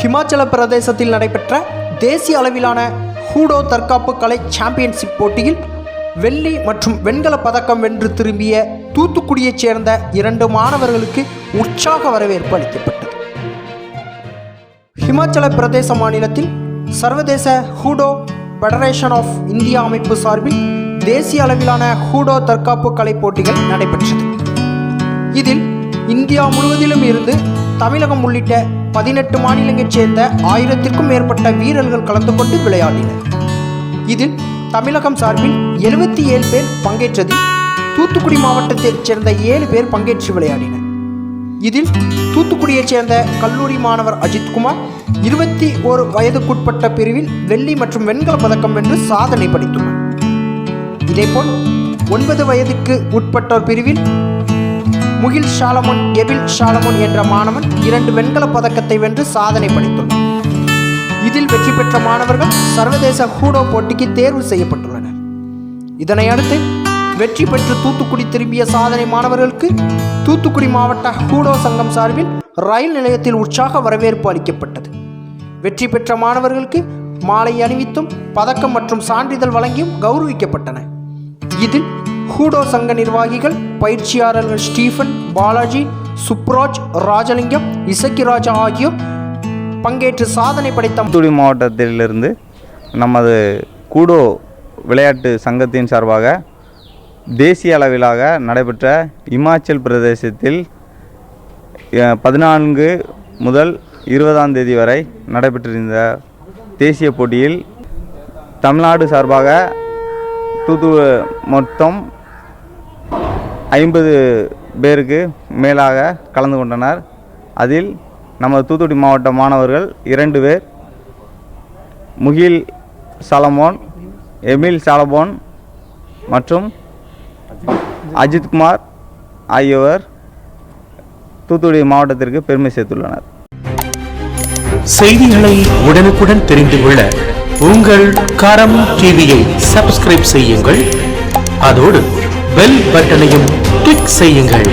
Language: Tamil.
ஹிமாச்சல பிரதேசத்தில் நடைபெற்ற தேசிய அளவிலான ஹூடோ தற்காப்பு கலை சாம்பியன்ஷிப் போட்டியில் வெள்ளி மற்றும் வெண்கல பதக்கம் வென்று திரும்பிய தூத்துக்குடியைச் சேர்ந்த 2 மாணவர்களுக்கு உற்சாக வரவேற்பு அளிக்கப்பட்டது. ஹிமாச்சல பிரதேச மாநிலத்தில் சர்வதேச ஹூடோ ஃபெடரேஷன் ஆஃப் இந்தியா அமைப்பு சார்பில் தேசிய அளவிலான ஹூடோ தற்காப்பு கலை போட்டிகள் நடைபெற்றது. இதில் இந்தியா முழுவதிலும் இருந்து தமிழகம் உள்ளிட்ட 18 மாநிலங்களைச் சேர்ந்த 1000க்கும் மேற்பட்ட வீரர்கள் கலந்து கொண்டு விளையாடினர். இதில் தமிழகம் சார்பில் 77 பேர் பங்கேற்றதில் தூத்துக்குடி மாவட்டத்தைச் சேர்ந்த 7 பேர் பங்கேற்று விளையாடினர். இதில் தூத்துக்குடியைச் சேர்ந்த கல்லூரி மாணவர் அஜித்குமார் 21 வயதுக்குட்பட்ட பிரிவில் வெள்ளி மற்றும் வெண்கல பதக்கம் வென்று சாதனை படைத்துள்ளார். இதேபோல் 9 வயதுக்கு உட்பட்டோர் பிரிவில் முகில் சாலமோன் எபில் சாலமோன் என்ற மாணவன் 2 வெண்கல பதக்கத்தை வென்று சாதனை படைத்துள்ளார். இதில் வெற்றி பெற்ற மாணவர்கள் சர்வதேச ஹூடோ போட்டிக்கு தேர்வு செய்யப்பட்டுள்ளனர். இதனை அடுத்து வெற்றி பெற்று தூத்துக்குடி திரும்பிய சாதனை மாணவர்களுக்கு தூத்துக்குடி மாவட்ட ஹூடோ சங்கம் சார்பில் ரயில் நிலையத்தில் உற்சாக வரவேற்பு அளிக்கப்பட்டது. வெற்றி பெற்ற மாணவர்களுக்கு மாலை அணிவித்தும் பதக்கம் மற்றும் சான்றிதழ் வழங்கியும் கௌரவிக்கப்பட்டன. இதில் ஹூடோ சங்க நிர்வாகிகள், பயிற்சியாளர்கள் ஸ்டீஃபன், பாலாஜி, சுப்ராஜ், ராஜலிங்கம், இசக்கிராஜா ஆகியோர் பங்கேற்று சாதனை படைத்த தூத்துக்குடி மாவட்டத்திலிருந்து நமது ஹூடோ விளையாட்டு சங்கத்தின் சார்பாக தேசிய அளவிலாக நடைபெற்ற இமாச்சல் பிரதேசத்தில் 14 முதல் 20ஆம் தேதி வரை நடைபெற்றிருந்த தேசிய போட்டியில் தமிழ்நாடு சார்பாக மொத்தம் 50 பேருக்கு மேலாக கலந்து கொண்டனர். அதில் நமது தூத்துக்குடி மாவட்ட மாணவர்கள் 2 பேர் முகில் சாலமோன், எமில் சாலமோன் மற்றும் அஜித்குமார் ஆகியோர் தூத்துக்குடி மாவட்டத்திற்கு பெருமை சேர்த்துள்ளனர். செய்திகளை உடனுக்குடன் தெரிந்து கொள்ள உங்கள் கரம் டிவியை சப்ஸ்கிரைப் செய்யுங்கள். அதோடு பெல் பட்டனையும் கிளிக் செய்யுங்கள்.